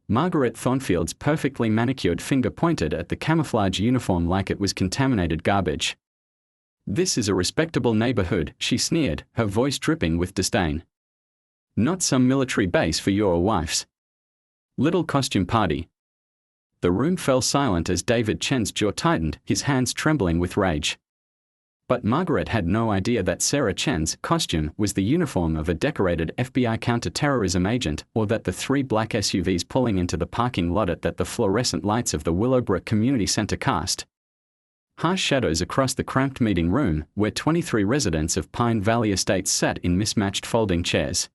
Margaret Thornfield's perfectly manicured finger pointed at the camouflage uniform like it was contaminated garbage. "This is a respectable neighborhood," she sneered, her voice dripping with disdain. "Not some military base for your wife's little costume party." The room fell silent as David Chen's jaw tightened, his hands trembling with rage. But Margaret had no idea that Sarah Chen's costume was the uniform of a decorated FBI counter-terrorism agent, or that the 3 black SUVs pulling into the parking lot at that the fluorescent lights of the Willowbrook Community Center cast harsh shadows across the cramped meeting room, where 23 residents of Pine Valley Estates sat in mismatched folding chairs.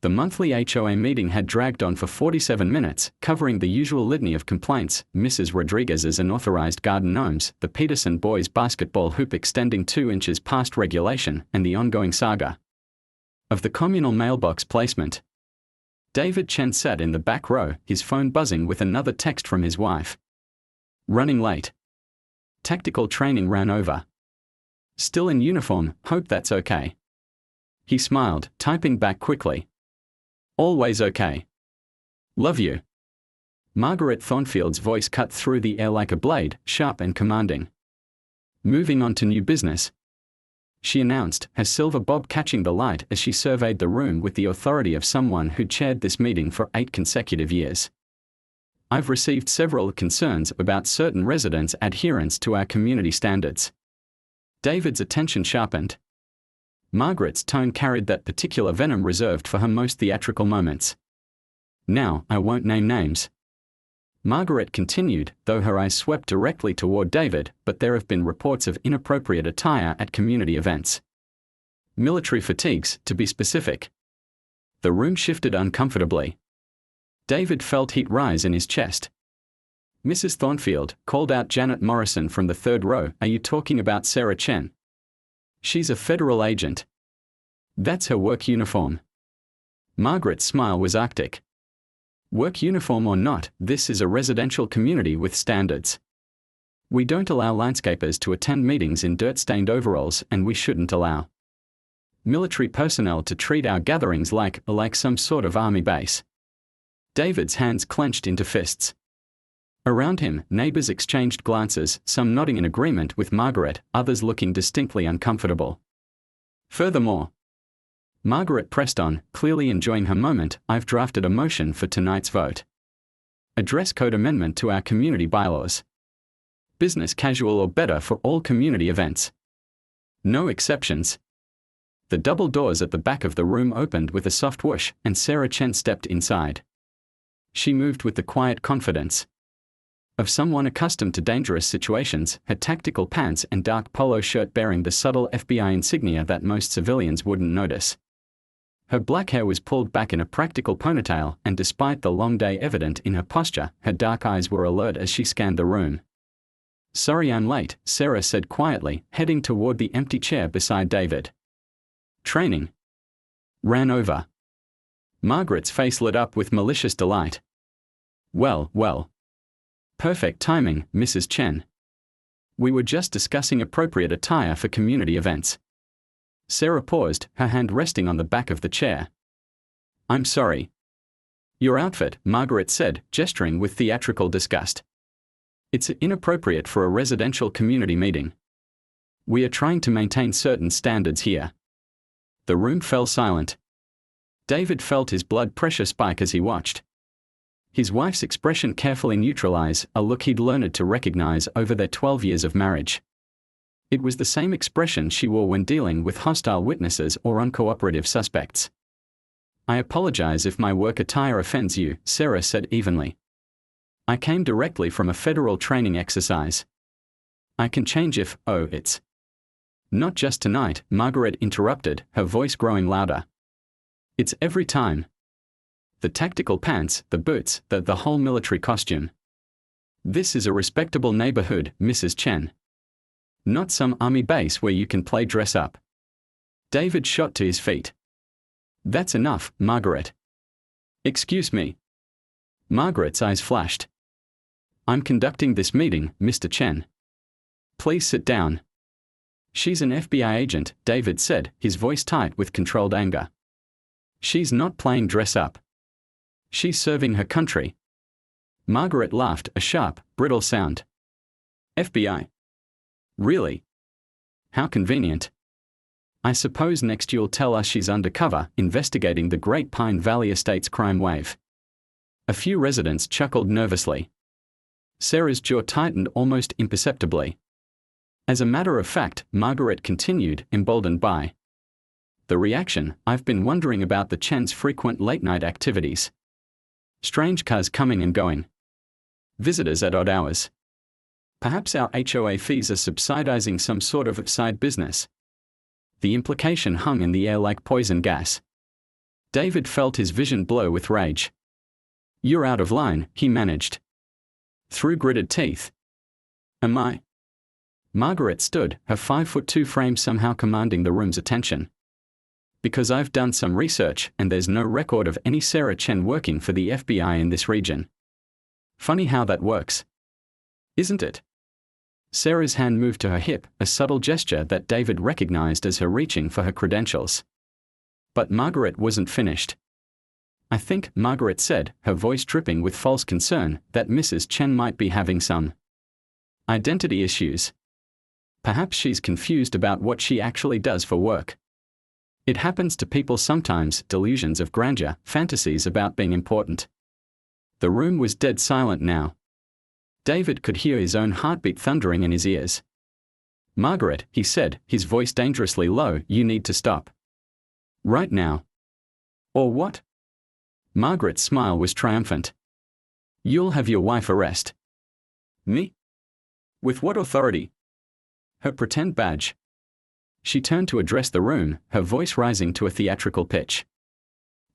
The monthly HOA meeting had dragged on for 47 minutes, covering the usual litany of complaints: Mrs. Rodriguez's unauthorized garden gnomes, the Peterson boys' basketball hoop extending 2 inches past regulation, and the ongoing saga of the communal mailbox placement. David Chen sat in the back row, his phone buzzing with another text from his wife. "Running late. Tactical training ran over. Still in uniform, hope that's okay." He smiled, typing back quickly. "Always okay. Love you." Margaret Thornfield's voice cut through the air like a blade, sharp and commanding. "Moving on to new business," she announced, her silver bob catching the light as she surveyed the room with the authority of someone who'd chaired this meeting for 8 consecutive years. "I've received several concerns about certain residents' adherence to our community standards." David's attention sharpened. Margaret's tone carried that particular venom reserved for her most theatrical moments. "Now, I won't name names," Margaret continued, though her eyes swept directly toward David, "but there have been reports of inappropriate attire at community events. Military fatigues, to be specific." The room shifted uncomfortably. David felt heat rise in his chest. "Mrs. Thornfield," called out Janet Morrison from the 3rd row, "are you talking about Sarah Chen? She's a federal agent. That's her work uniform." Margaret's smile was arctic. "Work uniform or not, this is a residential community with standards. We don't allow landscapers to attend meetings in dirt-stained overalls, and we shouldn't allow military personnel to treat our gatherings like some sort of army base." David's hands clenched into fists. Around him, neighbors exchanged glances, some nodding in agreement with Margaret, others looking distinctly uncomfortable. "Furthermore," Margaret pressed on, clearly enjoying her moment, "I've drafted a motion for tonight's vote. A dress code amendment to our community bylaws. Business casual or better for all community events. No exceptions." The double doors at the back of the room opened with a soft whoosh, and Sarah Chen stepped inside. She moved with the quiet confidence of someone accustomed to dangerous situations, her tactical pants and dark polo shirt bearing the subtle FBI insignia that most civilians wouldn't notice. Her black hair was pulled back in a practical ponytail, and despite the long day evident in her posture, her dark eyes were alert as she scanned the room. "Sorry I'm late," Sarah said quietly, heading toward the empty chair beside David. "Training ran over." Margaret's face lit up with malicious delight. Well. Perfect timing, Mrs. Chen. We were just discussing appropriate attire for community events." Sarah paused, her hand resting on the back of the chair. "I'm sorry. Your outfit," Margaret said, gesturing with theatrical disgust. "It's inappropriate for a residential community meeting. We are trying to maintain certain standards here." The room fell silent. David felt his blood pressure spike as he watched. His wife's expression carefully neutralize, a look he'd learned to recognize over their 12 years of marriage. It was the same expression she wore when dealing with hostile witnesses or uncooperative suspects. "I apologize if my work attire offends you," Sarah said evenly. "I came directly from a federal training exercise. I can change if, it's..." "Not just tonight," Margaret interrupted, her voice growing louder. "It's every time. The tactical pants, the boots, the whole military costume. This is a respectable neighborhood, Mrs. Chen. Not some army base where you can play dress up." David shot to his feet. "That's enough, Margaret." "Excuse me." Margaret's eyes flashed. "I'm conducting this meeting, Mr. Chen. Please sit down." "She's an FBI agent," David said, his voice tight with controlled anger. "She's not playing dress up. She's serving her country. Margaret laughed, a sharp, brittle sound. FBI? Really? How convenient. I suppose next you'll tell us she's undercover, investigating the Great Pine Valley Estate's crime wave. A few residents chuckled nervously. Sarah's jaw tightened almost imperceptibly. As a matter of fact, Margaret continued, emboldened by the reaction, I've been wondering about the Chen's frequent late-night activities. Strange cars coming and going. Visitors at odd hours. Perhaps our HOA fees are subsidizing some sort of side business. The implication hung in the air like poison gas. David felt his vision blow with rage. You're out of line, he managed. Through gritted teeth. Am I? Margaret stood, her 5'2" frame somehow commanding the room's attention. Because I've done some research and there's no record of any Sarah Chen working for the FBI in this region. Funny how that works. Isn't it? Sarah's hand moved to her hip, a subtle gesture that David recognized as her reaching for her credentials. But Margaret wasn't finished. I think, Margaret said, her voice dripping with false concern, that Mrs. Chen might be having some identity issues. Perhaps she's confused about what she actually does for work. It happens to people sometimes, delusions of grandeur, fantasies about being important. The room was dead silent now. David could hear his own heartbeat thundering in his ears. Margaret, he said, his voice dangerously low, you need to stop. Right now. Or what? Margaret's smile was triumphant. You'll have your wife arrest. Me? With what authority? Her pretend badge. She turned to address the room, her voice rising to a theatrical pitch.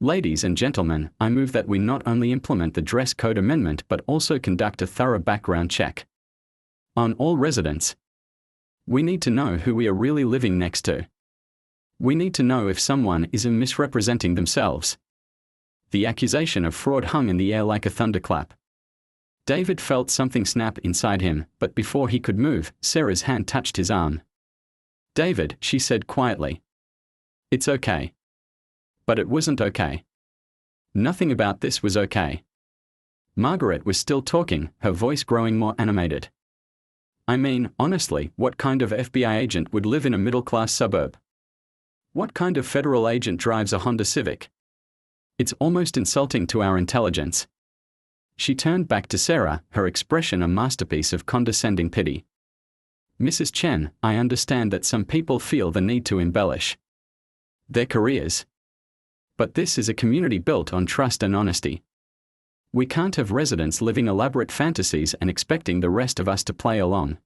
Ladies and gentlemen, I move that we not only implement the dress code amendment but also conduct a thorough background check on all residents. We need to know who we are really living next to. We need to know if someone is misrepresenting themselves. The accusation of fraud hung in the air like a thunderclap. David felt something snap inside him, but before he could move, Sarah's hand touched his arm. David, she said quietly. It's okay. But it wasn't okay. Nothing about this was okay. Margaret was still talking, her voice growing more animated. I mean, honestly, what kind of FBI agent would live in a middle-class suburb? What kind of federal agent drives a Honda Civic? It's almost insulting to our intelligence. She turned back to Sarah, her expression a masterpiece of condescending pity. Mrs. Chen, I understand that some people feel the need to embellish their careers. But this is a community built on trust and honesty. We can't have residents living elaborate fantasies and expecting the rest of us to play along.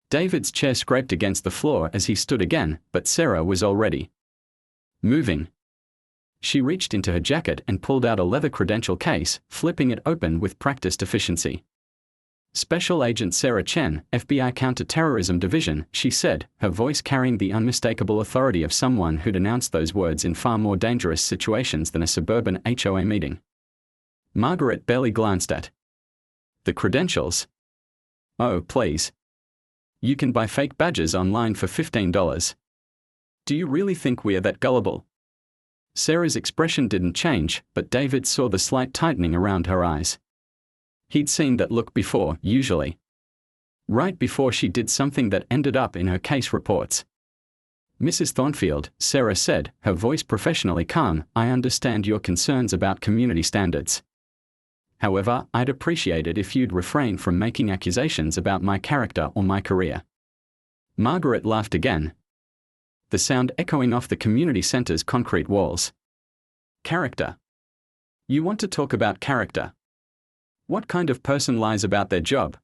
David's chair scraped against the floor as he stood again, but Sarah was already moving. She reached into her jacket and pulled out a leather credential case, flipping it open with practiced efficiency. Special Agent Sarah Chen, FBI Counterterrorism Division, she said, her voice carrying the unmistakable authority of someone who'd announced those words in far more dangerous situations than a suburban HOA meeting. Margaret barely glanced at the credentials. Oh, please. You can buy fake badges online for $15. Do you really think we're that gullible? Sarah's expression didn't change, but David saw the slight tightening around her eyes. He'd seen that look before, usually. Right before she did something that ended up in her case reports. Mrs. Thornfield, Sarah said, her voice professionally calm, I understand your concerns about community standards. However, I'd appreciate it if you'd refrain from making accusations about my character or my career. Margaret laughed again, the sound echoing off the community center's concrete walls. Character. You want to talk about character? What kind of person lies about their job?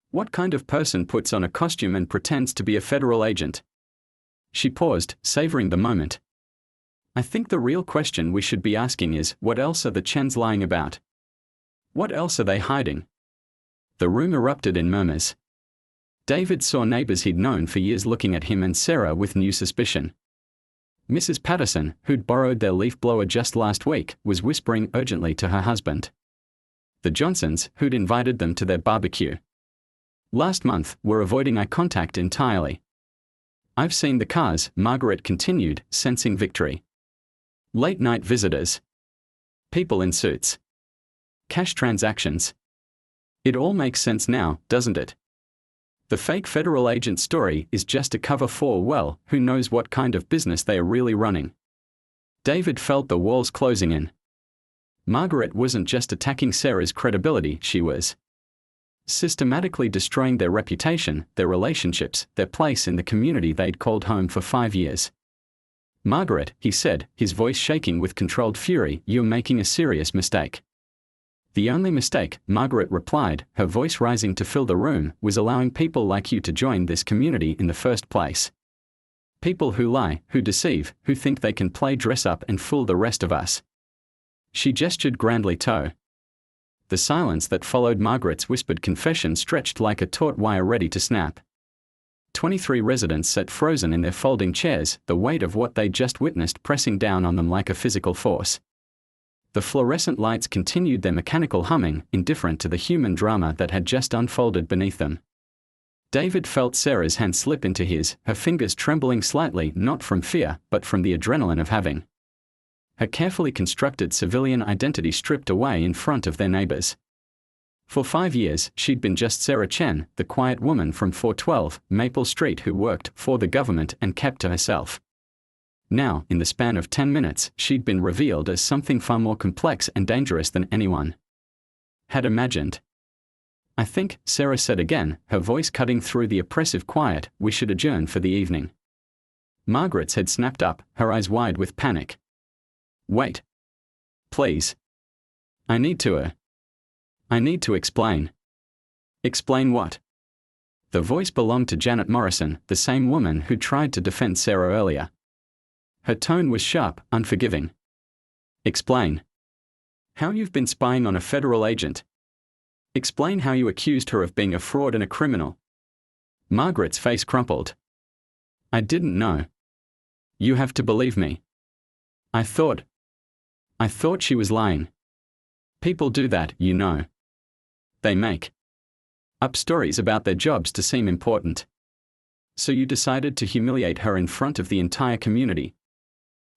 What kind of person puts on a costume and pretends to be a federal agent? She paused, savoring the moment. I think the real question we should be asking is, what else are the Chens lying about? What else are they hiding? The room erupted in murmurs. David saw neighbors he'd known for years looking at him and Sarah with new suspicion. Mrs. Patterson, who'd borrowed their leaf blower just last week, was whispering urgently to her husband. The Johnsons, who'd invited them to their barbecue last month, were avoiding eye contact entirely. I've seen the cars, Margaret continued, sensing victory. Late-night visitors. People in suits. Cash transactions. It all makes sense now, doesn't it? The fake federal agent story is just a cover for, well, who knows what kind of business they are really running. David felt the walls closing in. Margaret wasn't just attacking Sarah's credibility, she was systematically destroying their reputation, their relationships, their place in the community they'd called home for 5 years. Margaret, he said, his voice shaking with controlled fury, you're making a serious mistake. The only mistake, Margaret replied, her voice rising to fill the room, was allowing people like you to join this community in the first place. People who lie, who deceive, who think they can play dress up and fool the rest of us. She gestured grandly to. The silence that followed Margaret's whispered confession stretched like a taut wire ready to snap. 23 residents sat frozen in their folding chairs, the weight of what they'd just witnessed pressing down on them like a physical force. The fluorescent lights continued their mechanical humming, indifferent to the human drama that had just unfolded beneath them. David felt Sarah's hand slip into his, her fingers trembling slightly, not from fear, but from the adrenaline of having her carefully constructed civilian identity stripped away in front of their neighbors. For 5 years, she'd been just Sarah Chen, the quiet woman from 412 Maple Street who worked for the government and kept to herself. Now, in the span of 10 minutes, she'd been revealed as something far more complex and dangerous than anyone had imagined. I think, Sarah said again, her voice cutting through the oppressive quiet, we should adjourn for the evening. Margaret's head snapped up, her eyes wide with panic. Wait. Please. I need to explain. Explain what? The voice belonged to Janet Morrison, the same woman who tried to defend Sarah earlier. Her tone was sharp, unforgiving. Explain. How you've been spying on a federal agent. Explain how you accused her of being a fraud and a criminal. Margaret's face crumpled. I didn't know. You have to believe me. I thought she was lying. People do that, you know. They make up stories about their jobs to seem important. So you decided to humiliate her in front of the entire community.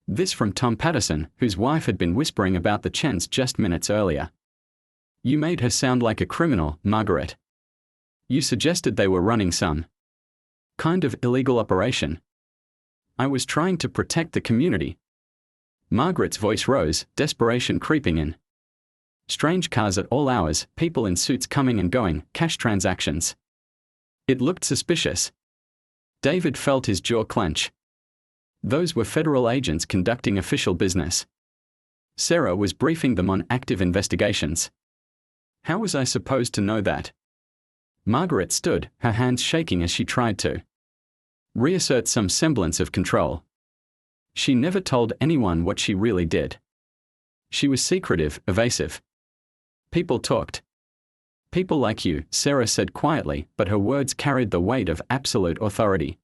This from Tom Patterson, whose wife had been whispering about the Chens just minutes earlier. You made her sound like a criminal, Margaret. You suggested they were running some kind of illegal operation. I was trying to protect the community. Margaret's voice rose, desperation creeping in. Strange cars at all hours, people in suits coming and going, cash transactions. It looked suspicious. David felt his jaw clench. Those were federal agents conducting official business. Sarah was briefing them on active investigations. How was I supposed to know that? Margaret stood, her hands shaking as she tried to reassert some semblance of control. She never told anyone what she really did. She was secretive, evasive. People talked. People like you, Sarah said quietly, but her words carried the weight of absolute authority.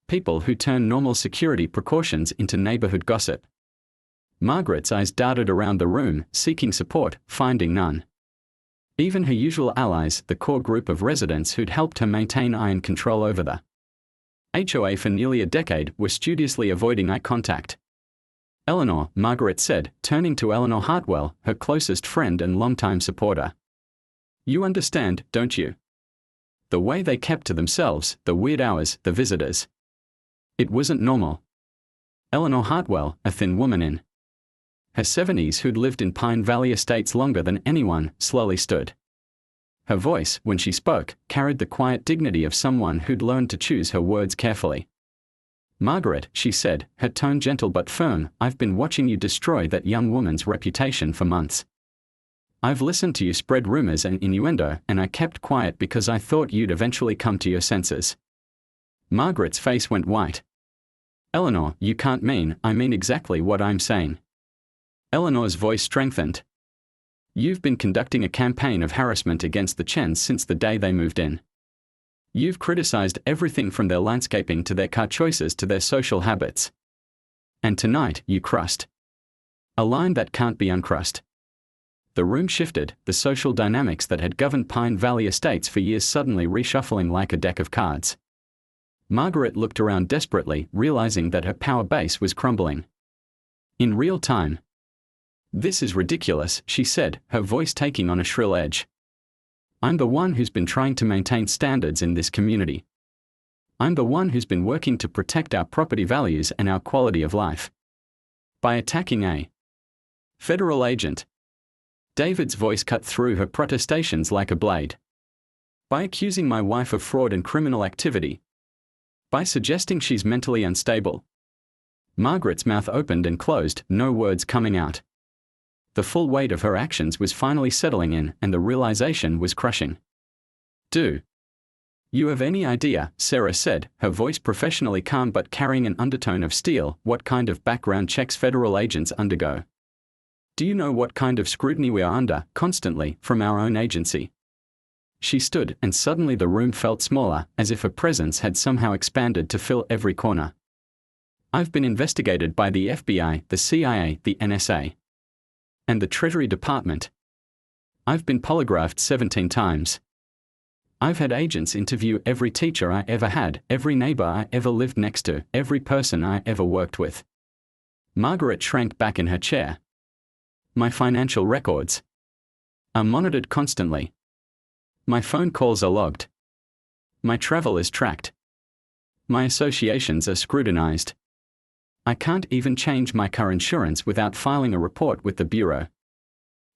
People who turn normal security precautions into neighborhood gossip. Margaret's eyes darted around the room, seeking support, finding none. Even her usual allies, the core group of residents who'd helped her maintain iron control over the HOA for nearly a decade, were studiously avoiding eye contact. Eleanor, Margaret said, turning to Eleanor Hartwell, her closest friend and longtime supporter. You understand, don't you? The way they kept to themselves, the weird hours, the visitors. It wasn't normal. Eleanor Hartwell, a thin woman in her 70s who'd lived in Pine Valley estates longer than anyone, slowly stood. Her voice, when she spoke, carried the quiet dignity of someone who'd learned to choose her words carefully. Margaret, she said, her tone gentle but firm, I've been watching you destroy that young woman's reputation for months. I've listened to you spread rumors and innuendo, and I kept quiet because I thought you'd eventually come to your senses. Margaret's face went white. Eleanor, you can't mean, I mean exactly what I'm saying. Eleanor's voice strengthened. You've been conducting a campaign of harassment against the Chens since the day they moved in. You've criticized everything from their landscaping to their car choices to their social habits. And tonight, you crossed a line that can't be uncrossed. The room shifted, the social dynamics that had governed Pine Valley estates for years suddenly reshuffling like a deck of cards. Margaret looked around desperately, realizing that her power base was crumbling in real time. "This is ridiculous," she said, her voice taking on a shrill edge. "I'm the one who's been trying to maintain standards in this community. I'm the one who's been working to protect our property values and our quality of life. By attacking a federal agent." David's voice cut through her protestations like a blade. "By accusing my wife of fraud and criminal activity. By suggesting she's mentally unstable." Margaret's mouth opened and closed, no words coming out. The full weight of her actions was finally settling in, and the realization was crushing. "Do you have any idea," Sarah said, her voice professionally calm but carrying an undertone of steel, "what kind of background checks federal agents undergo? Do you know what kind of scrutiny we are under, constantly, from our own agency?" She stood, and suddenly the room felt smaller, as if her presence had somehow expanded to fill every corner. "I've been investigated by the FBI, the CIA, the NSA, and the Treasury Department. I've been polygraphed 17 times. I've had agents interview every teacher I ever had, every neighbor I ever lived next to, every person I ever worked with." Margaret shrank back in her chair. "My financial records are monitored constantly. My phone calls are logged. My travel is tracked. My associations are scrutinized. I can't even change my car insurance without filing a report with the Bureau."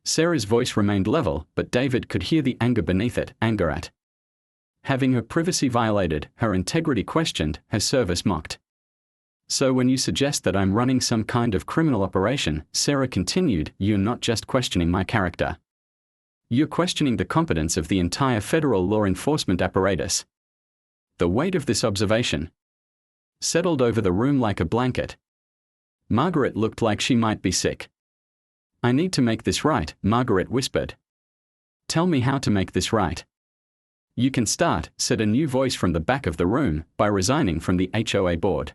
Sarah's voice remained level, but David could hear the anger beneath it, anger at having her privacy violated, her integrity questioned, her service mocked. "So when you suggest that I'm running some kind of criminal operation," Sarah continued, "you're not just questioning my character. You're questioning the competence of the entire federal law enforcement apparatus." The weight of this observation settled over the room like a blanket. Margaret looked like she might be sick. "I need to make this right," Margaret whispered. "Tell me how to make this right." "You can start," said a new voice from the back of the room, "by resigning from the HOA board."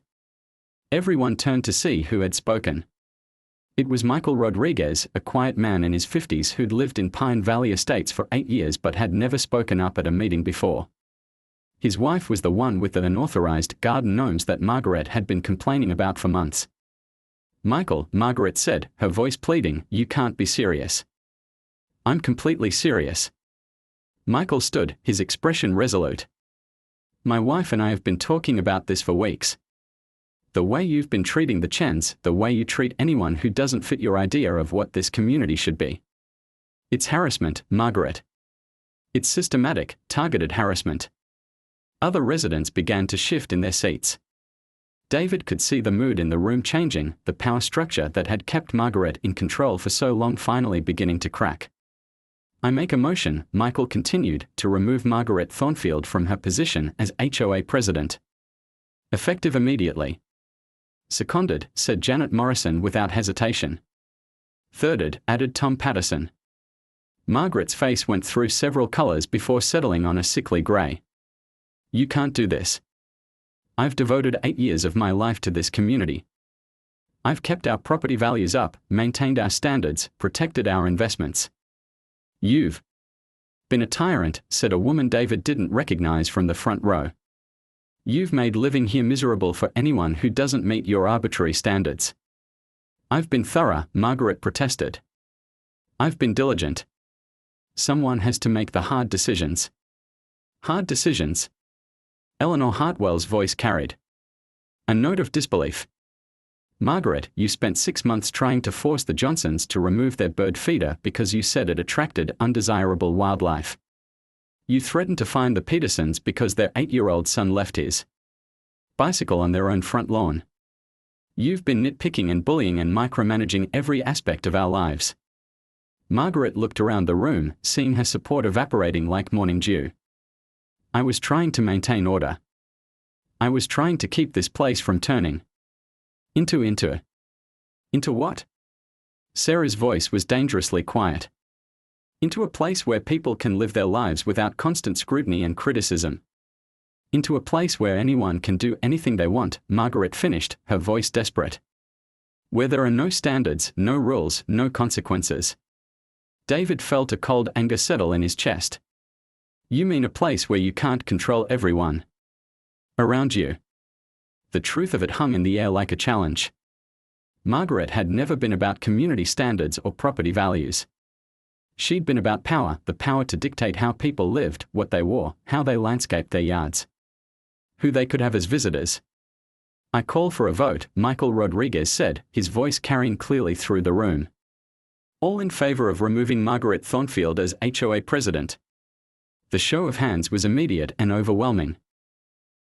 Everyone turned to see who had spoken. It was Michael Rodriguez, a quiet man in his 50s who'd lived in Pine Valley Estates for 8 years but had never spoken up at a meeting before. His wife was the one with the unauthorized garden gnomes that Margaret had been complaining about for months. "Michael," Margaret said, her voice pleading, "you can't be serious." "I'm completely serious." Michael stood, his expression resolute. "My wife and I have been talking about this for weeks. The way you've been treating the Chens, the way you treat anyone who doesn't fit your idea of what this community should be. It's harassment, Margaret. It's systematic, targeted harassment." Other residents began to shift in their seats. David could see the mood in the room changing, the power structure that had kept Margaret in control for so long finally beginning to crack. "I make a motion," Michael continued, "to remove Margaret Thornfield from her position as HOA president. Effective immediately." "Seconded," said Janet Morrison without hesitation. "Thirded," added Tom Patterson. Margaret's face went through several colors before settling on a sickly gray. "You can't do this. I've devoted 8 years of my life to this community. I've kept our property values up, maintained our standards, protected our investments. You've been a tyrant," said a woman David didn't recognize from the front row. "You've made living here miserable for anyone who doesn't meet your arbitrary standards." "I've been thorough," Margaret protested. "I've been diligent. Someone has to make the hard decisions." "Hard decisions?" Eleanor Hartwell's voice carried a note of disbelief. "Margaret, you spent 6 months trying to force the Johnsons to remove their bird feeder because you said it attracted undesirable wildlife. You threatened to fine the Petersons because their 8-year-old son left his bicycle on their own front lawn. You've been nitpicking and bullying and micromanaging every aspect of our lives." Margaret looked around the room, seeing her support evaporating like morning dew. "I was trying to maintain order. I was trying to keep this place from turning into what?" Sarah's voice was dangerously quiet. "Into a place where people can live their lives without constant scrutiny and criticism. Into a place where anyone can do anything they want," Margaret finished, her voice desperate. "Where there are no standards, no rules, no consequences." David felt a cold anger settle in his chest. "You mean a place where you can't control everyone around you?" The truth of it hung in the air like a challenge. Margaret had never been about community standards or property values. She'd been about power, the power to dictate how people lived, what they wore, how they landscaped their yards, who they could have as visitors. "I call for a vote," Michael Rodriguez said, his voice carrying clearly through the room. "All in favor of removing Margaret Thornfield as HOA president." The show of hands was immediate and overwhelming.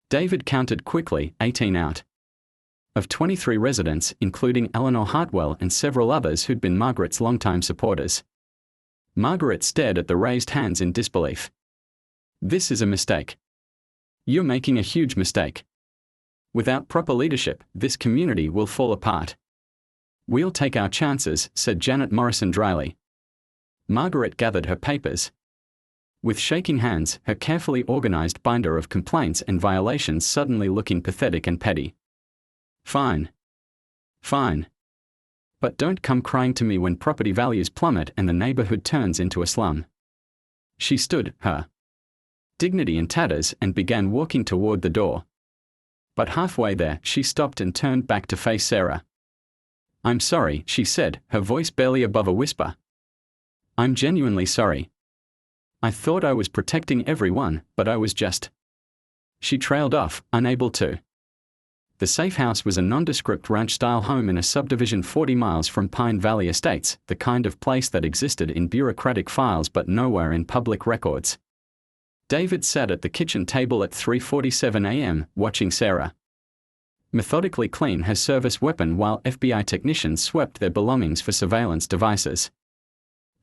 David counted quickly, 18 out of 23 residents, including Eleanor Hartwell and several others who'd been Margaret's longtime supporters. Margaret stared at the raised hands in disbelief. "This is a mistake. You're making a huge mistake. Without proper leadership, this community will fall apart." "We'll take our chances," said Janet Morrison dryly. Margaret gathered her papers. With shaking hands, her carefully organized binder of complaints and violations suddenly looking pathetic and petty. "Fine. Fine. But don't come crying to me when property values plummet and the neighborhood turns into a slum." She stood, her dignity in tatters, and began walking toward the door. But halfway there, she stopped and turned back to face Sarah. "I'm sorry," she said, her voice barely above a whisper. "I'm genuinely sorry. I thought I was protecting everyone, but I was just..." She trailed off, unable to. The safe house was a nondescript ranch-style home in a subdivision 40 miles from Pine Valley Estates, the kind of place that existed in bureaucratic files but nowhere in public records. David sat at the kitchen table at 3:47 a.m., watching Sarah methodically clean her service weapon while FBI technicians swept their belongings for surveillance devices.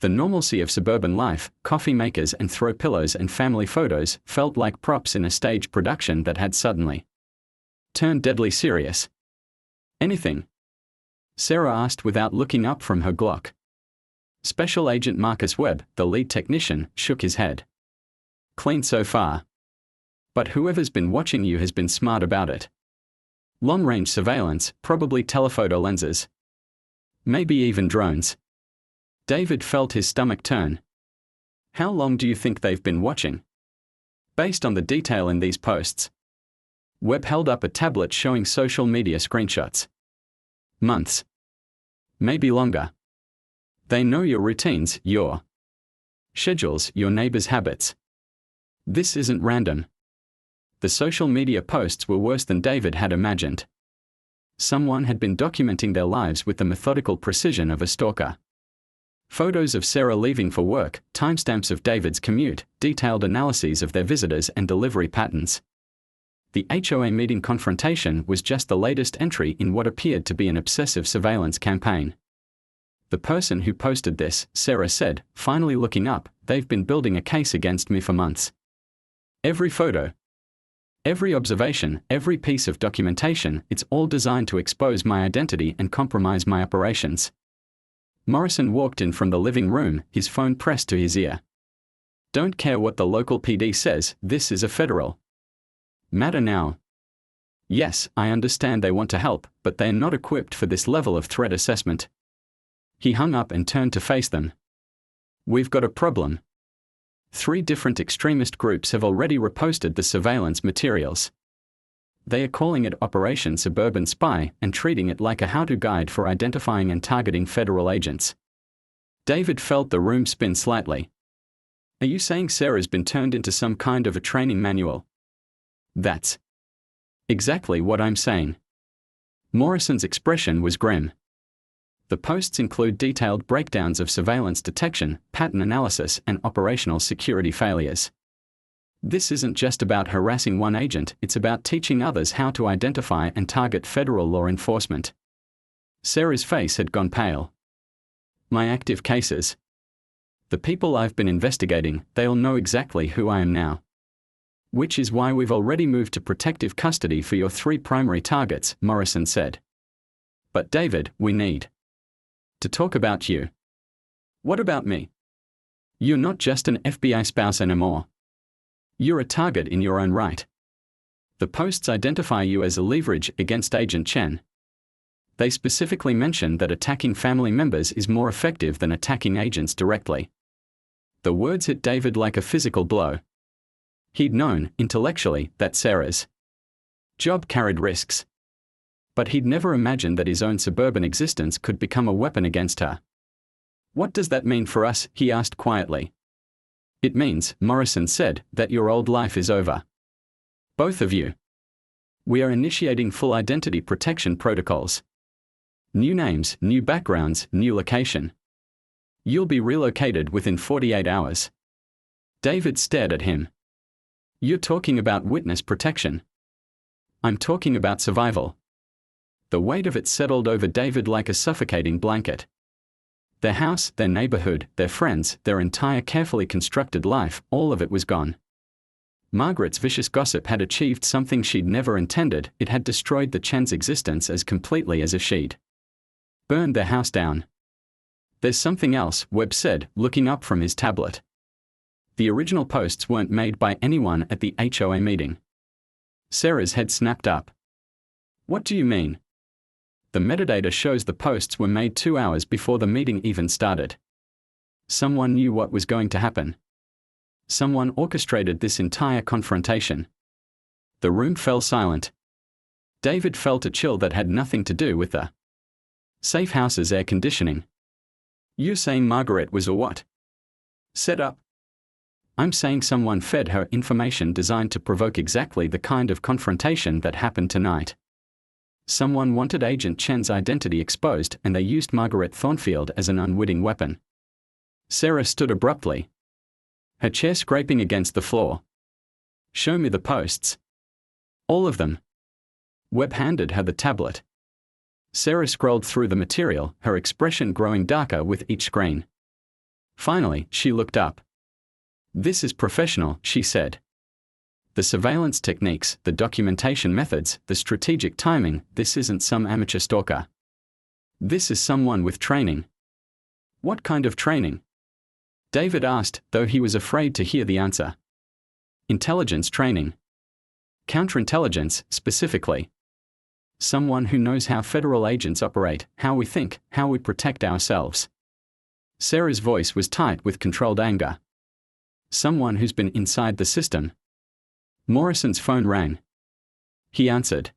The normalcy of suburban life, coffee makers and throw pillows and family photos, felt like props in a stage production that had suddenly turned deadly serious. "Anything?" Sarah asked without looking up from her Glock. Special Agent Marcus Webb, the lead technician, shook his head. "Clean so far. But whoever's been watching you has been smart about it. Long-range surveillance, probably telephoto lenses. Maybe even drones." David felt his stomach turn. "How long do you think they've been watching?" "Based on the detail in these posts." Webb held up a tablet showing social media screenshots. "Months. Maybe longer. They know your routines, your schedules, your neighbors' habits. This isn't random." The social media posts were worse than David had imagined. Someone had been documenting their lives with the methodical precision of a stalker. Photos of Sarah leaving for work, timestamps of David's commute, detailed analyses of their visitors and delivery patterns. The HOA meeting confrontation was just the latest entry in what appeared to be an obsessive surveillance campaign. "The person who posted this," Sarah said, finally looking up, "they've been building a case against me for months. Every photo, every observation, every piece of documentation, it's all designed to expose my identity and compromise my operations." Morrison walked in from the living room, his phone pressed to his ear. "Don't care what the local PD says, this is a federal matter now. Yes, I understand they want to help, but they're not equipped for this level of threat assessment." He hung up and turned to face them. "We've got a problem. 3 different extremist groups have already reposted the surveillance materials. They are calling it Operation Suburban Spy and treating it like a how-to guide for identifying and targeting federal agents." David felt the room spin slightly. "Are you saying Sarah's been turned into some kind of a training manual?" "That's exactly what I'm saying." Morrison's expression was grim. The posts include detailed breakdowns of surveillance detection, pattern analysis, and operational security failures. This isn't just about harassing one agent, it's about teaching others how to identify and target federal law enforcement. Sarah's face had gone pale. "My active cases. The people I've been investigating, they'll know exactly who I am now. Which is why we've already moved to protective custody for your 3 primary targets," Morrison said. "But David, we need to talk about you." "What about me?" "You're not just an FBI spouse anymore. You're a target in your own right. The posts identify you as a leverage against Agent Chen. They specifically mention that attacking family members is more effective than attacking agents directly." The words hit David like a physical blow. He'd known, intellectually, that Sarah's job carried risks. But he'd never imagined that his own suburban existence could become a weapon against her. "What does that mean for us?" he asked quietly. "It means," Morrison said, "that your old life is over. Both of you. We are initiating full identity protection protocols. New names, new backgrounds, new location. You'll be relocated within 48 hours. David stared at him. "You're talking about witness protection." "I'm talking about survival." The weight of it settled over David like a suffocating blanket. Their house, their neighborhood, their friends, their entire carefully constructed life, all of it was gone. Margaret's vicious gossip had achieved something she'd never intended. It had destroyed the Chen's existence as completely as if she'd burned their house down. "There's something else," Webb said, looking up from his tablet. "The original posts weren't made by anyone at the HOA meeting." Sarah's head snapped up. "What do you mean?" "The metadata shows the posts were made 2 hours before the meeting even started. Someone knew what was going to happen. Someone orchestrated this entire confrontation." The room fell silent. David felt a chill that had nothing to do with the safe house's air conditioning. "You're saying Margaret was a what? Set up?" "I'm saying someone fed her information designed to provoke exactly the kind of confrontation that happened tonight. Someone wanted Agent Chen's identity exposed, and they used Margaret Thornfield as an unwitting weapon." Sarah stood abruptly, her chair scraping against the floor. "Show me the posts." "All of them." Webb handed her the tablet. Sarah scrolled through the material, her expression growing darker with each screen. Finally, she looked up. "This is professional," she said. "The surveillance techniques, the documentation methods, the strategic timing, this isn't some amateur stalker. This is someone with training." "What kind of training?" David asked, though he was afraid to hear the answer. "Intelligence training. Counterintelligence, specifically. Someone who knows how federal agents operate, how we think, how we protect ourselves." Sarah's voice was tight with controlled anger. "Someone who's been inside the system." Morrison's phone rang. He answered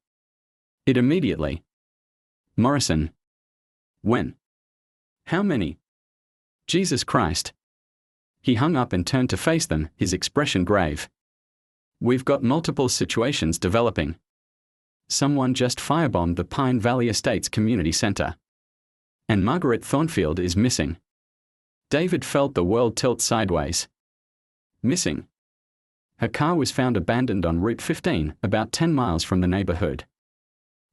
it immediately. "Morrison. When? How many? Jesus Christ." He hung up and turned to face them, his expression grave. "We've got multiple situations developing. Someone just firebombed the Pine Valley Estates Community Center. And Margaret Thornfield is missing." David felt the world tilt sideways. "Missing?" "Her car was found abandoned on Route 15, about 10 miles from the neighborhood.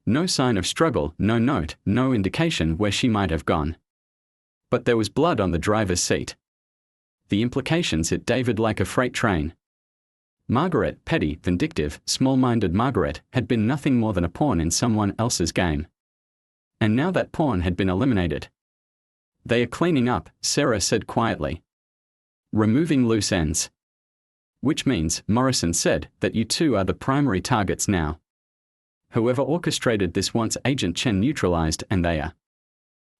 No sign of struggle, no note, no indication where she might have gone. But there was blood on the driver's seat." The implications hit David like a freight train. Margaret, petty, vindictive, small-minded Margaret, had been nothing more than a pawn in someone else's game. And now that pawn had been eliminated. "They are cleaning up," Sarah said quietly. "Removing loose ends." "Which means," Morrison said, "that you two are the primary targets now. Whoever orchestrated this wants Agent Chen neutralized, and they are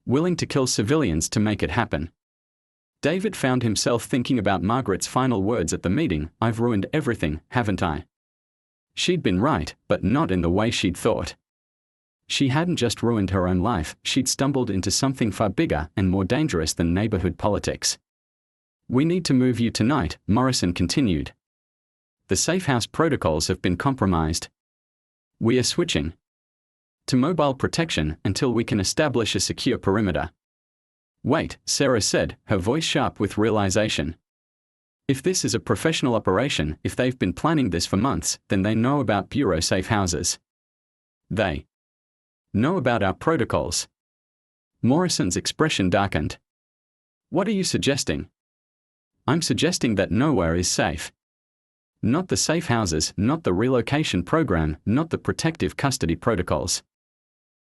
willing to kill civilians to make it happen." David found himself thinking about Margaret's final words at the meeting. "I've ruined everything, haven't I?" She'd been right, but not in the way she'd thought. She hadn't just ruined her own life, she'd stumbled into something far bigger and more dangerous than neighborhood politics. "We need to move you tonight," Morrison continued. "The safe house protocols have been compromised. We are switching to mobile protection until we can establish a secure perimeter." "Wait," Sarah said, her voice sharp with realization. "If this is a professional operation, if they've been planning this for months, then they know about Bureau safe houses. They know about our protocols." Morrison's expression darkened. "What are you suggesting?" "I'm suggesting that nowhere is safe. Not the safe houses, not the relocation program, not the protective custody protocols.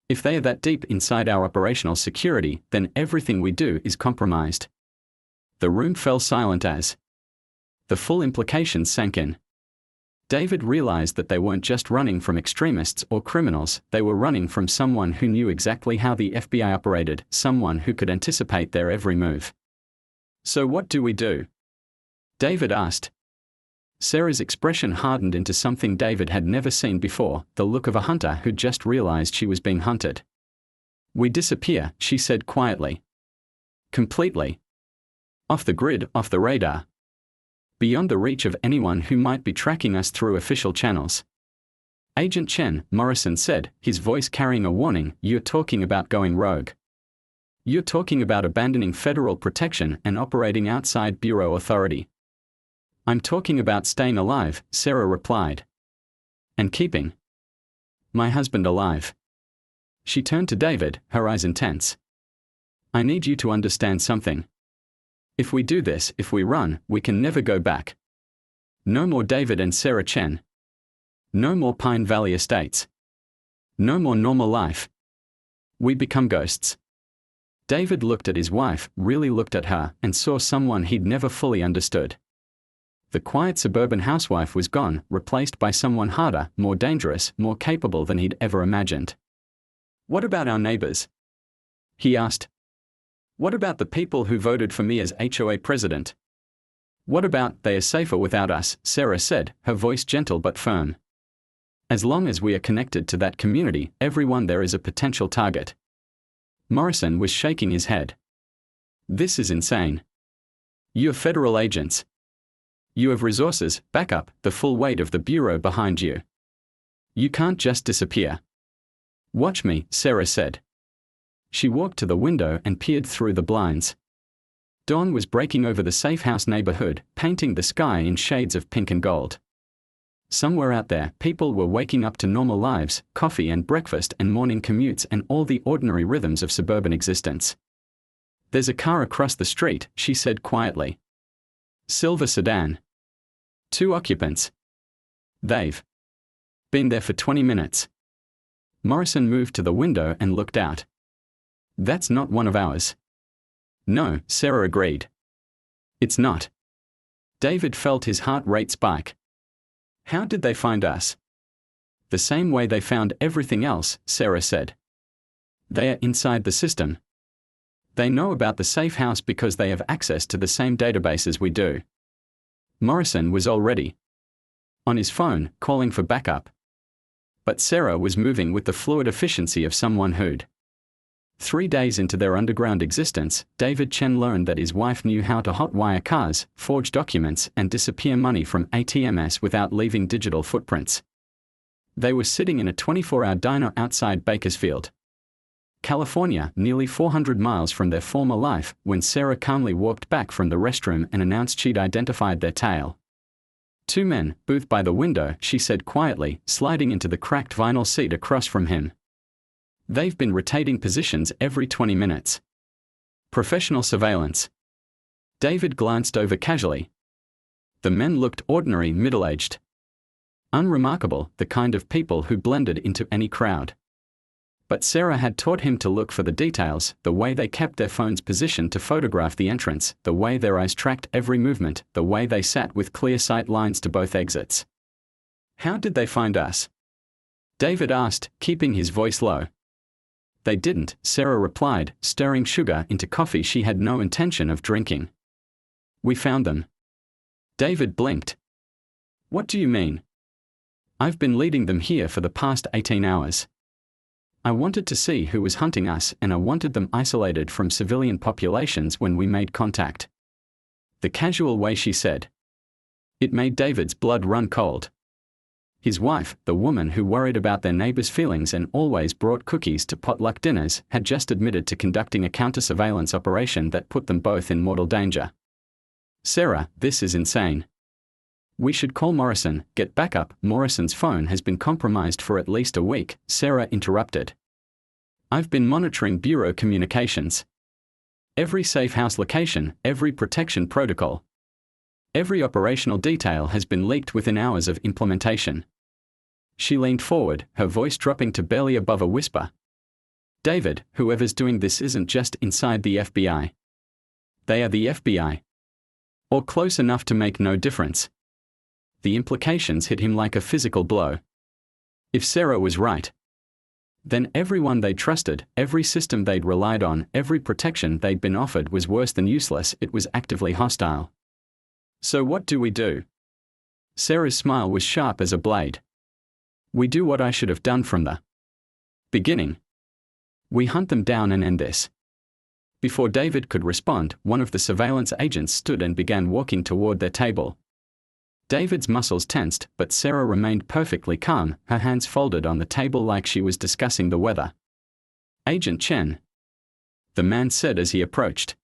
If they are that deep inside our operational security, then everything we do is compromised." The room fell silent as the full implications sank in. David realized that they weren't just running from extremists or criminals, they were running from someone who knew exactly how the FBI operated, someone who could anticipate their every move. "So what do we do?" David asked. Sarah's expression hardened into something David had never seen before, the look of a hunter who just realized she was being hunted. "We disappear," she said quietly. "Completely. Off the grid, off the radar. Beyond the reach of anyone who might be tracking us through official channels." "Agent Chen," Morrison said, his voice carrying a warning, "you're talking about going rogue. You're talking about abandoning federal protection and operating outside Bureau authority." "I'm talking about staying alive," Sarah replied. "And keeping my husband alive." She turned to David, her eyes intense. "I need you to understand something. If we do this, if we run, we can never go back. No more David and Sarah Chen. No more Pine Valley Estates. No more normal life. We become ghosts." David looked at his wife, really looked at her, and saw someone he'd never fully understood. The quiet suburban housewife was gone, replaced by someone harder, more dangerous, more capable than he'd ever imagined. "What about our neighbors?" he asked. "What about the people who voted for me as HOA president? What about, they are safer without us," Sarah said, her voice gentle but firm. "As long as we are connected to that community, everyone there is a potential target." Morrison was shaking his head. "This is insane. You're federal agents. You have resources, backup, the full weight of the Bureau behind you. You can't just disappear." "Watch me," Sarah said. She walked to the window and peered through the blinds. Dawn was breaking over the safe house neighborhood, painting the sky in shades of pink and gold. Somewhere out there, people were waking up to normal lives, coffee and breakfast and morning commutes and all the ordinary rhythms of suburban existence. "There's a car across the street," she said quietly. "Silver sedan. 2 occupants. They've been there for 20 minutes. Morrison moved to the window and looked out. "That's not one of ours." "No," Sarah agreed. "It's not." David felt his heart rate spike. "How did they find us?" "The same way they found everything else," Sarah said. "They are inside the system. They know about the safe house because they have access to the same database as we do." Morrison was already on his phone, calling for backup. But Sarah was moving with the fluid efficiency of someone who'd 3 days into their underground existence, David Chen learned that his wife knew how to hotwire cars, forge documents, and disappear money from ATMs without leaving digital footprints. They were sitting in a 24-hour diner outside Bakersfield, California, nearly 400 miles from their former life, when Sarah calmly walked back from the restroom and announced she'd identified their tail. "2 men, booth by the window," she said quietly, sliding into the cracked vinyl seat across from him. "They've been rotating positions every 20 minutes. Professional surveillance." David glanced over casually. The men looked ordinary, middle-aged. Unremarkable, the kind of people who blended into any crowd. But Sarah had taught him to look for the details, the way they kept their phones positioned to photograph the entrance, the way their eyes tracked every movement, the way they sat with clear sight lines to both exits. "How did they find us?" David asked, keeping his voice low. "They didn't," Sarah replied, stirring sugar into coffee she had no intention of drinking. "We found them." David blinked. "What do you mean?" "I've been leading them here for the past 18 hours. I wanted to see who was hunting us, and I wanted them isolated from civilian populations when we made contact." The casual way she said it made David's blood run cold. His wife, the woman who worried about their neighbors' feelings and always brought cookies to potluck dinners, had just admitted to conducting a counter-surveillance operation that put them both in mortal danger. "Sarah, this is insane. We should call Morrison, get backup." "Morrison's phone has been compromised for at least a week," Sarah interrupted. "I've been monitoring Bureau communications. Every safe house location, every protection protocol. Every operational detail has been leaked within hours of implementation." She leaned forward, her voice dropping to barely above a whisper. "David, whoever's doing this isn't just inside the FBI. They are the FBI. Or close enough to make no difference." The implications hit him like a physical blow. If Sarah was right, then everyone they trusted, every system they'd relied on, every protection they'd been offered was worse than useless. It was actively hostile. "So what do we do?" Sarah's smile was sharp as a blade. We do what I should have done from the beginning. We hunt them down and end this. Before David could respond, one of the surveillance agents stood and began walking toward their table. David's muscles tensed, but Sarah remained perfectly calm, her hands folded on the table like she was discussing the weather. Agent Chen, the man said as he approached.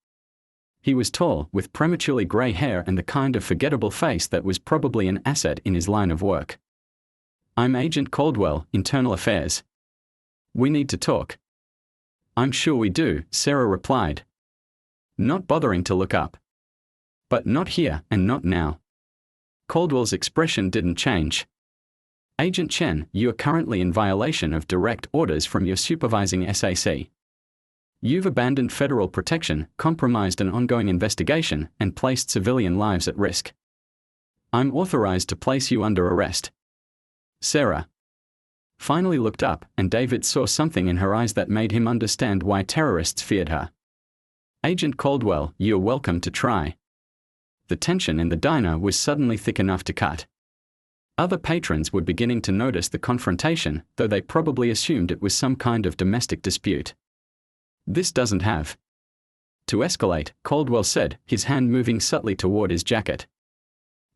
He was tall, with prematurely grey hair and the kind of forgettable face that was probably an asset in his line of work. I'm Agent Caldwell, Internal Affairs. We need to talk. I'm sure we do, Sarah replied, not bothering to look up. But not here, and not now. Caldwell's expression didn't change. Agent Chen, you are currently in violation of direct orders from your supervising SAC. You've abandoned federal protection, compromised an ongoing investigation, and placed civilian lives at risk. I'm authorized to place you under arrest. Sarah finally looked up, and David saw something in her eyes that made him understand why terrorists feared her. Agent Caldwell, you're welcome to try. The tension in the diner was suddenly thick enough to cut. Other patrons were beginning to notice the confrontation, though they probably assumed it was some kind of domestic dispute. This doesn't have to escalate, Caldwell said, his hand moving subtly toward his jacket.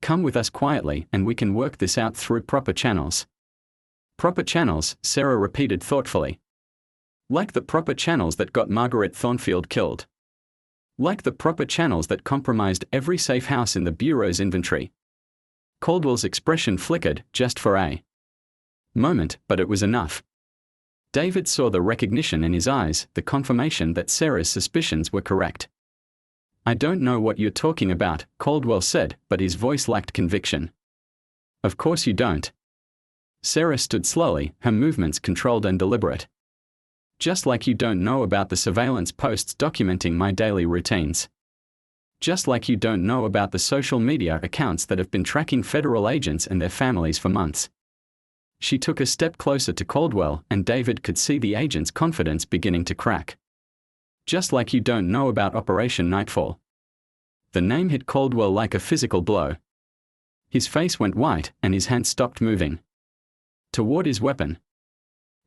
Come with us quietly, and we can work this out through proper channels. Proper channels, Sarah repeated thoughtfully. Like the proper channels that got Margaret Thornfield killed. Like the proper channels that compromised every safe house in the Bureau's inventory. Caldwell's expression flickered, just for a moment, but it was enough. David saw the recognition in his eyes, the confirmation that Sarah's suspicions were correct. I don't know what you're talking about, Caldwell said, but his voice lacked conviction. Of course you don't. Sarah stood slowly, her movements controlled and deliberate. Just like you don't know about the surveillance posts documenting my daily routines. Just like you don't know about the social media accounts that have been tracking federal agents and their families for months. She took a step closer to Caldwell, and David could see the agent's confidence beginning to crack. Just like you don't know about Operation Nightfall. The name hit Caldwell like a physical blow. His face went white, and his hand stopped moving toward his weapon.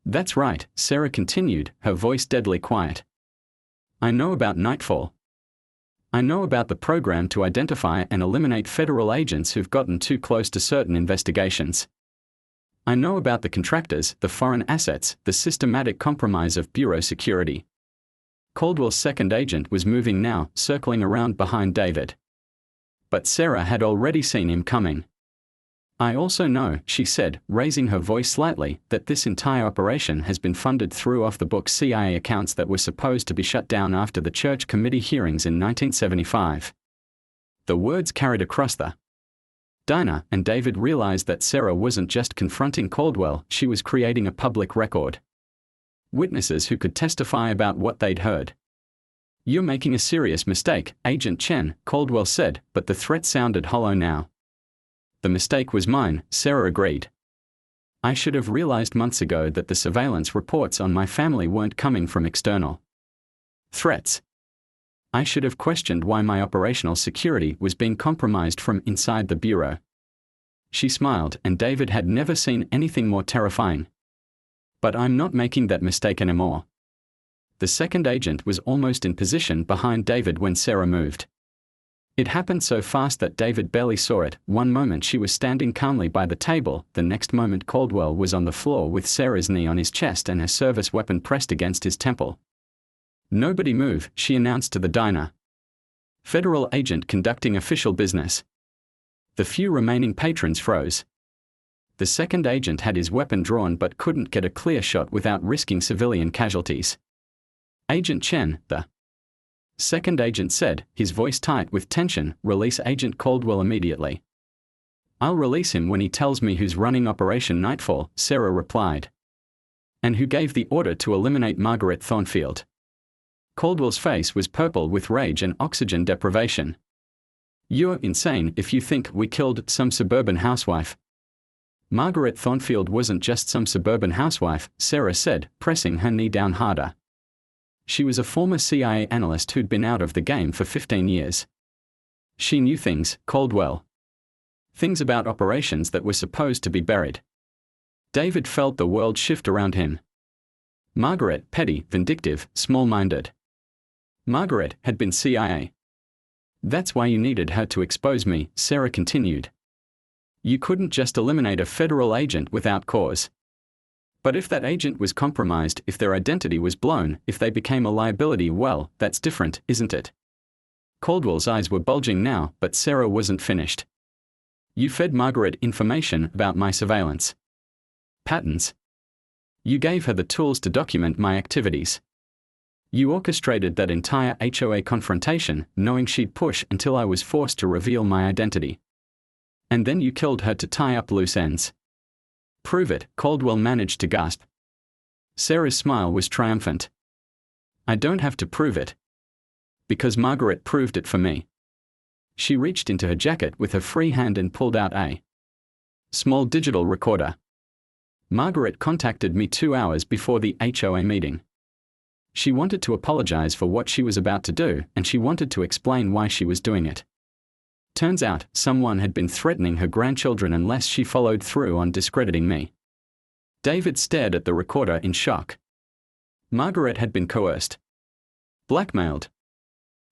That's right, Sarah continued, her voice deadly quiet. I know about Nightfall. I know about the program to identify and eliminate federal agents who've gotten too close to certain investigations. I know about the contractors, the foreign assets, the systematic compromise of Bureau security. Caldwell's second agent was moving now, circling around behind David. But Sarah had already seen him coming. I also know, she said, raising her voice slightly, that this entire operation has been funded through off-the-books CIA accounts that were supposed to be shut down after the Church Committee hearings in 1975. The words carried across the diner, and David realized that Sarah wasn't just confronting Caldwell, she was creating a public record. Witnesses who could testify about what they'd heard. You're making a serious mistake, Agent Chen, Caldwell said, but the threat sounded hollow now. The mistake was mine, Sarah agreed. I should have realized months ago that the surveillance reports on my family weren't coming from external threats. I should have questioned why my operational security was being compromised from inside the Bureau. She smiled, and David had never seen anything more terrifying. But I'm not making that mistake anymore. The second agent was almost in position behind David when Sarah moved. It happened so fast that David barely saw it. One moment she was standing calmly by the table, the next moment Caldwell was on the floor with Sarah's knee on his chest and her service weapon pressed against his temple. Nobody move, she announced to the diner. Federal agent conducting official business. The few remaining patrons froze. The second agent had his weapon drawn but couldn't get a clear shot without risking civilian casualties. Agent Chen, the second agent said, his voice tight with tension, release Agent Caldwell immediately. I'll release him when he tells me who's running Operation Nightfall, Sarah replied. And who gave the order to eliminate Margaret Thornfield. Caldwell's face was purple with rage and oxygen deprivation. You're insane if you think we killed some suburban housewife. Margaret Thornfield wasn't just some suburban housewife, Sarah said, pressing her knee down harder. She was a former CIA analyst who'd been out of the game for 15 years. She knew things, Caldwell. Things about operations that were supposed to be buried. David felt the world shift around him. Margaret, petty, vindictive, small-minded. Margaret had been CIA. That's why you needed her to expose me, Sarah continued. You couldn't just eliminate a federal agent without cause. But if that agent was compromised, if their identity was blown, if they became a liability, well, that's different, isn't it? Caldwell's eyes were bulging now, but Sarah wasn't finished. You fed Margaret information about my surveillance patterns. You gave her the tools to document my activities. You orchestrated that entire HOA confrontation, knowing she'd push until I was forced to reveal my identity. And then you killed her to tie up loose ends. Prove it, Caldwell managed to gasp. Sarah's smile was triumphant. I don't have to prove it. Because Margaret proved it for me. She reached into her jacket with her free hand and pulled out a small digital recorder. Margaret contacted me 2 hours before the HOA meeting. She wanted to apologize for what she was about to do, and she wanted to explain why she was doing it. Turns out, someone had been threatening her grandchildren unless she followed through on discrediting me. David stared at the recorder in shock. Margaret had been coerced. Blackmailed.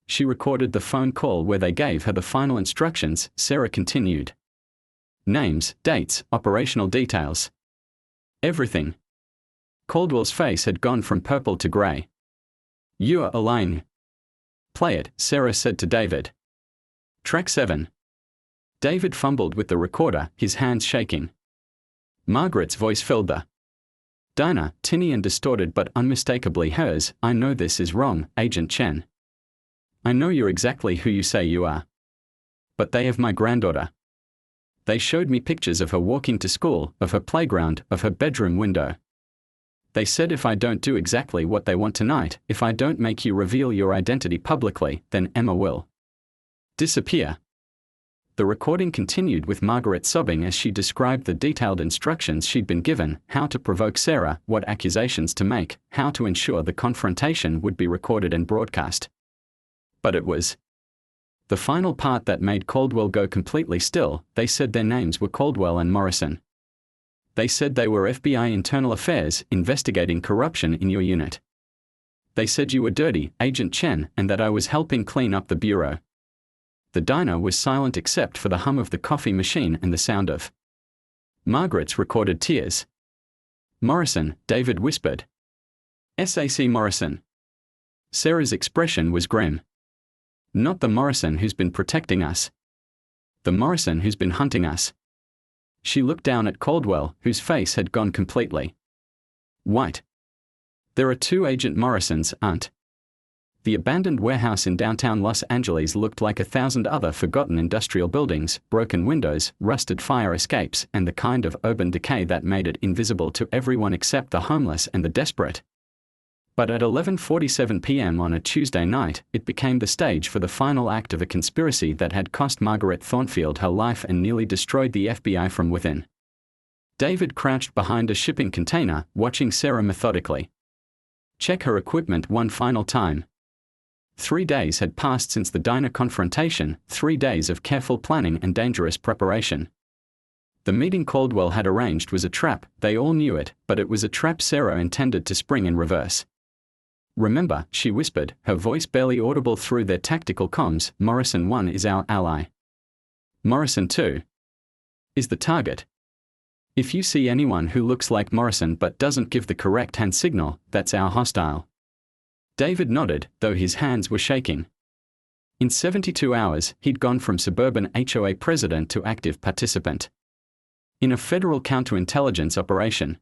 She recorded the phone call where they gave her the final instructions, Sarah continued. Names, dates, operational details. Everything. Caldwell's face had gone from purple to grey. You're a lion. Play it, Sarah said to David. Track 7. David fumbled with the recorder, his hands shaking. Margaret's voice filled the diner, tinny and distorted but unmistakably hers. I know this is wrong, Agent Chen. I know you're exactly who you say you are. But they have my granddaughter. They showed me pictures of her walking to school, of her playground, of her bedroom window. They said if I don't do exactly what they want tonight, if I don't make you reveal your identity publicly, then Emma will disappear. The recording continued with Margaret sobbing as she described the detailed instructions she'd been given, how to provoke Sarah, what accusations to make, how to ensure the confrontation would be recorded and broadcast. But it was the final part that made Caldwell go completely still. They said their names were Caldwell and Morrison. They said they were FBI Internal Affairs, investigating corruption in your unit. They said you were dirty, Agent Chen, and that I was helping clean up the bureau. The diner was silent except for the hum of the coffee machine and the sound of Margaret's recorded tears. Morrison, David whispered. SAC Morrison. Sarah's expression was grim. Not the Morrison who's been protecting us. The Morrison who's been hunting us. She looked down at Caldwell, whose face had gone completely white. There are 2 Agent Morrisons, aren't? The abandoned warehouse in downtown Los Angeles looked like 1,000 other forgotten industrial buildings, broken windows, rusted fire escapes, and the kind of urban decay that made it invisible to everyone except the homeless and the desperate. But at 11:47 p.m. on a Tuesday night, it became the stage for the final act of a conspiracy that had cost Margaret Thornfield her life and nearly destroyed the FBI from within. David crouched behind a shipping container, watching Sarah methodically check her equipment one final time. 3 days had passed since the diner confrontation, 3 days of careful planning and dangerous preparation. The meeting Caldwell had arranged was a trap, they all knew it, but it was a trap Sarah intended to spring in reverse. Remember, she whispered, her voice barely audible through their tactical comms, Morrison 1 is our ally. Morrison 2 is the target. If you see anyone who looks like Morrison but doesn't give the correct hand signal, that's our hostile. David nodded, though his hands were shaking. In 72 hours, he'd gone from suburban HOA president to active participant in a federal counterintelligence operation.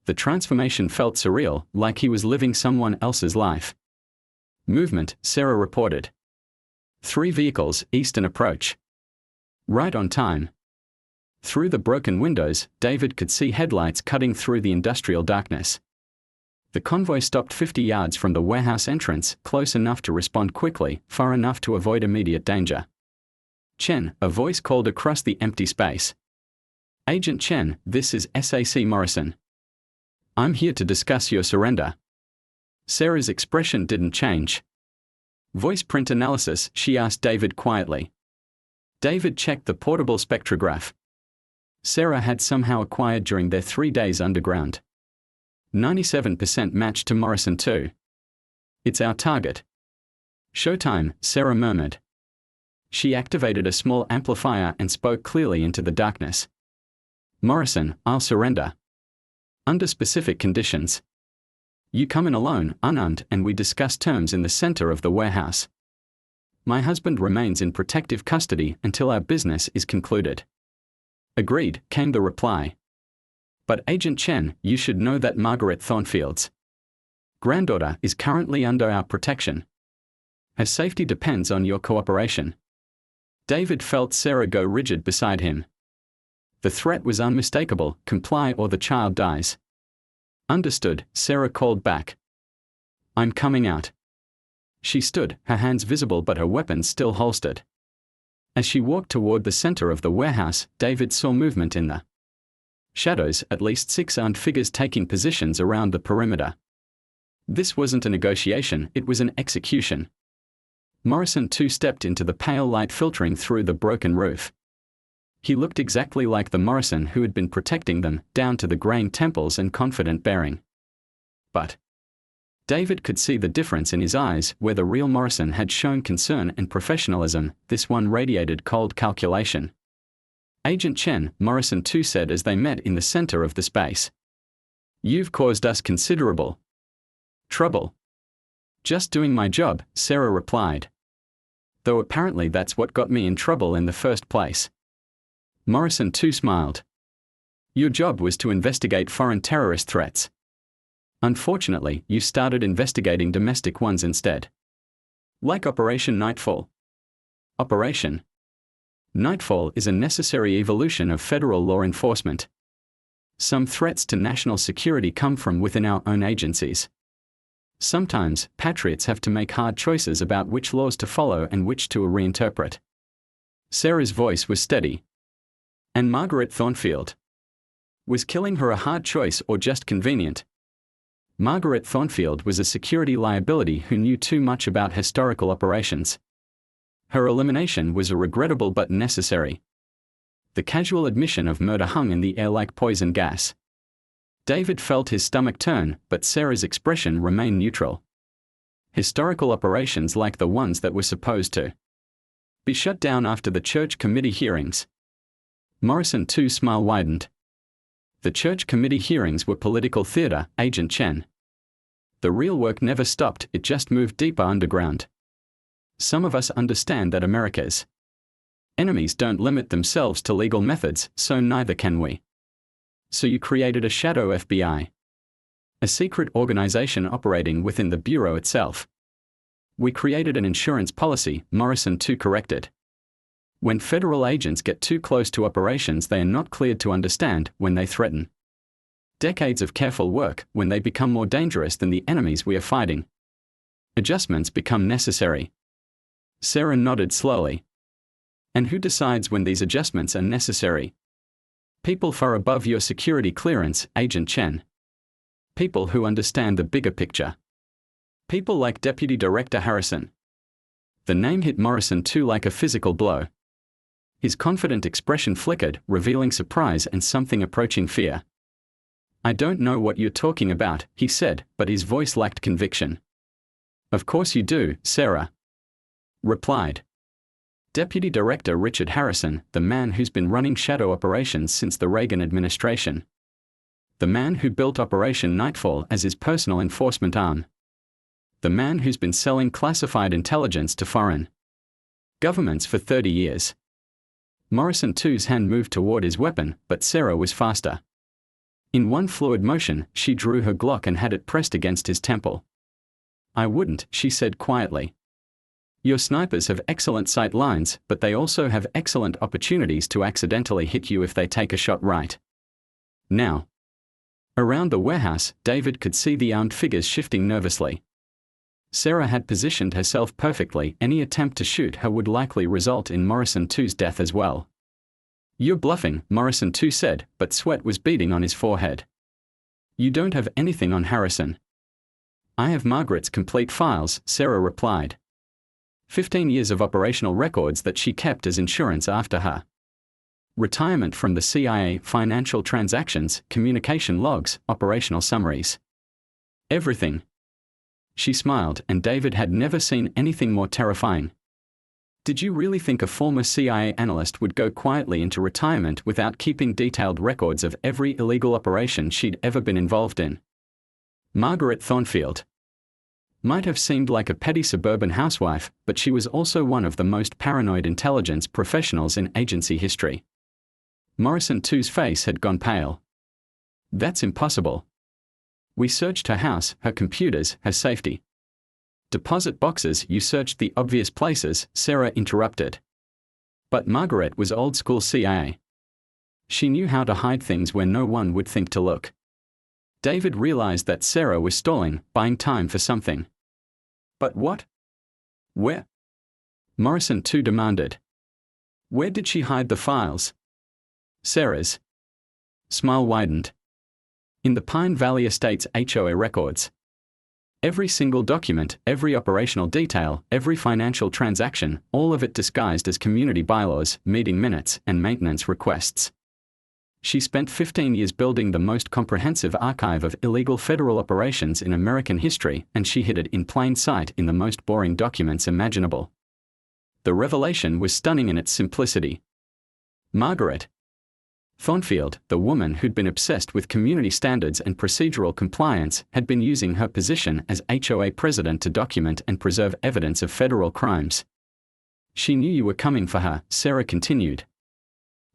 The transformation felt surreal, like he was living someone else's life. Movement, Sarah reported. 3 vehicles, eastern approach. Right on time. Through the broken windows, David could see headlights cutting through the industrial darkness. The convoy stopped 50 yards from the warehouse entrance, close enough to respond quickly, far enough to avoid immediate danger. Chen, a voice called across the empty space. Agent Chen, this is SAC Morrison. I'm here to discuss your surrender. Sarah's expression didn't change. Voice print analysis, she asked David quietly. David checked the portable spectrograph Sarah had somehow acquired during their 3 days underground. 97% match to Morrison 2. It's our target. Showtime, Sarah murmured. She activated a small amplifier and spoke clearly into the darkness. Morrison, I'll surrender. Under specific conditions. You come in alone, unarmed, and we discuss terms in the center of the warehouse. My husband remains in protective custody until our business is concluded. Agreed, came the reply. But Agent Chen, you should know that Margaret Thornfield's granddaughter is currently under our protection. Her safety depends on your cooperation. David felt Sarah go rigid beside him. The threat was unmistakable, comply or the child dies. Understood, Sarah called back. I'm coming out. She stood, her hands visible but her weapons still holstered. As she walked toward the center of the warehouse, David saw movement in the shadows, at least 6 armed figures taking positions around the perimeter. This wasn't a negotiation, it was an execution. Morrison 2 stepped into the pale light filtering through the broken roof. He looked exactly like the Morrison who had been protecting them, down to the graying temples and confident bearing. But David could see the difference in his eyes. Where the real Morrison had shown concern and professionalism, this one radiated cold calculation. Agent Chen, Morrison 2 said as they met in the center of the space. You've caused us considerable trouble. Just doing my job, Sarah replied. Though apparently that's what got me in trouble in the first place. Morrison 2 smiled. Your job was to investigate foreign terrorist threats. Unfortunately, you started investigating domestic ones instead. Like Operation Nightfall. Operation Nightfall is a necessary evolution of federal law enforcement. Some threats to national security come from within our own agencies. Sometimes, patriots have to make hard choices about which laws to follow and which to reinterpret. Sarah's voice was steady. And Margaret Thornfield. Was killing her a hard choice or just convenient? Margaret Thornfield was a security liability who knew too much about historical operations. Her elimination was a regrettable but necessary. The casual admission of murder hung in the air like poison gas. David felt his stomach turn, but Sarah's expression remained neutral. Historical operations like the ones that were supposed to be shut down after the church committee hearings. Morrison 2's smile widened. The church committee hearings were political theater, Agent Chen. The real work never stopped, it just moved deeper underground. Some of us understand that America's enemies don't limit themselves to legal methods, so neither can we. So you created a shadow FBI. A secret organization operating within the Bureau itself. We created an insurance policy, Morrison 2 corrected. When federal agents get too close to operations they are not cleared to understand, when they threaten decades of careful work, when they become more dangerous than the enemies we are fighting. Adjustments become necessary. Sarah nodded slowly. And who decides when these adjustments are necessary? People far above your security clearance, Agent Chen. People who understand the bigger picture. People like Deputy Director Harrison. The name hit Morrison 2 like a physical blow. His confident expression flickered, revealing surprise and something approaching fear. I don't know what you're talking about, he said, but his voice lacked conviction. Of course you do, Sarah replied. Deputy Director Richard Harrison, the man who's been running shadow operations since the Reagan administration. The man who built Operation Nightfall as his personal enforcement arm. The man who's been selling classified intelligence to foreign governments for 30 years. Morrison 2's hand moved toward his weapon, but Sarah was faster. In one fluid motion, she drew her Glock and had it pressed against his temple. I wouldn't, she said quietly. Your snipers have excellent sight lines, but they also have excellent opportunities to accidentally hit you if they take a shot right. Now. Around the warehouse, David could see the armed figures shifting nervously. Sarah had positioned herself perfectly, any attempt to shoot her would likely result in Morrison 2's death as well. You're bluffing, Morrison 2 said, but sweat was beading on his forehead. You don't have anything on Harrison. I have Margaret's complete files, Sarah replied. 15 years of operational records that she kept as insurance after her retirement from the CIA, financial transactions, communication logs, operational summaries. Everything. She smiled, and David had never seen anything more terrifying. Did you really think a former CIA analyst would go quietly into retirement without keeping detailed records of every illegal operation she'd ever been involved in? Margaret Thornfield might have seemed like a petty suburban housewife, but she was also one of the most paranoid intelligence professionals in agency history. Morrison II's face had gone pale. That's impossible. We searched her house, her computers, her safety deposit boxes. You searched the obvious places, Sarah interrupted. But Margaret was old school CIA. She knew how to hide things where no one would think to look. David realized that Sarah was stalling, buying time for something. But what? Where? Morrison II demanded. Where did she hide the files? Sarah's smile widened. In the Pine Valley Estates HOA records. Every single document, every operational detail, every financial transaction, all of it disguised as community bylaws, meeting minutes, and maintenance requests. She spent 15 years building the most comprehensive archive of illegal federal operations in American history, and she hid it in plain sight in the most boring documents imaginable. The revelation was stunning in its simplicity. Margaret Thornfield, the woman who'd been obsessed with community standards and procedural compliance, had been using her position as HOA president to document and preserve evidence of federal crimes. She knew you were coming for her, Sarah continued.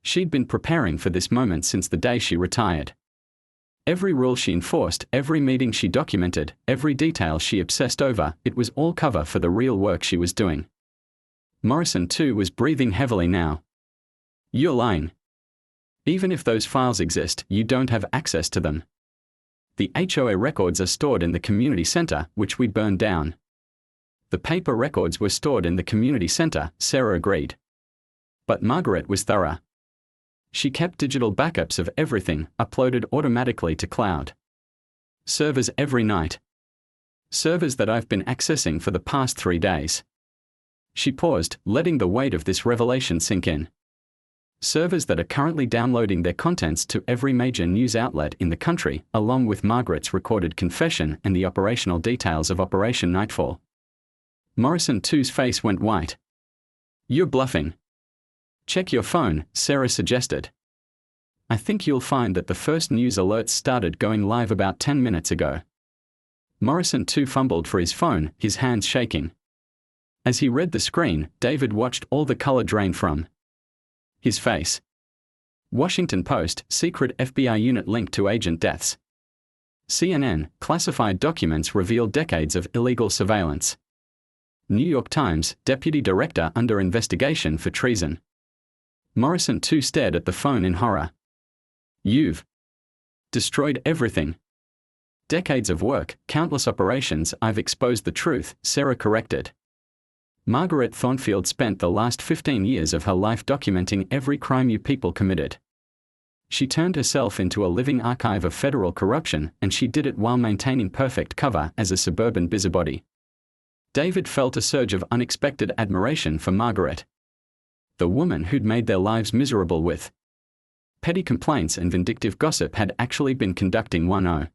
She'd been preparing for this moment since the day she retired. Every rule she enforced, every meeting she documented, every detail she obsessed over, it was all cover for the real work she was doing. Morrison too was breathing heavily now. You're lying. Even if those files exist, you don't have access to them. The HOA records are stored in the community center, which we burned down. The paper records were stored in the community center, Sarah agreed. But Margaret was thorough. She kept digital backups of everything, uploaded automatically to cloud servers every night. Servers that I've been accessing for the past 3 days. She paused, letting the weight of this revelation sink in. Servers that are currently downloading their contents to every major news outlet in the country, along with Margaret's recorded confession and the operational details of Operation Nightfall. Morrison II's face went white. You're bluffing. Check your phone, Sarah suggested. I think you'll find that the first news alerts started going live about 10 minutes ago. Morrison II fumbled for his phone, his hands shaking. As he read the screen, David watched all the color drain from his face. Washington Post, secret FBI unit linked to agent deaths. CNN, classified documents reveal decades of illegal surveillance. New York Times, deputy director under investigation for treason. Morrison II stared at the phone in horror. You've destroyed everything. Decades of work, countless operations. I've exposed the truth, Sarah corrected. Margaret Thornfield spent the last 15 years of her life documenting every crime you people committed. She turned herself into a living archive of federal corruption, and she did it while maintaining perfect cover as a suburban busybody. David felt a surge of unexpected admiration for Margaret. The woman who'd made their lives miserable with petty complaints and vindictive gossip had actually been conducting 1-0.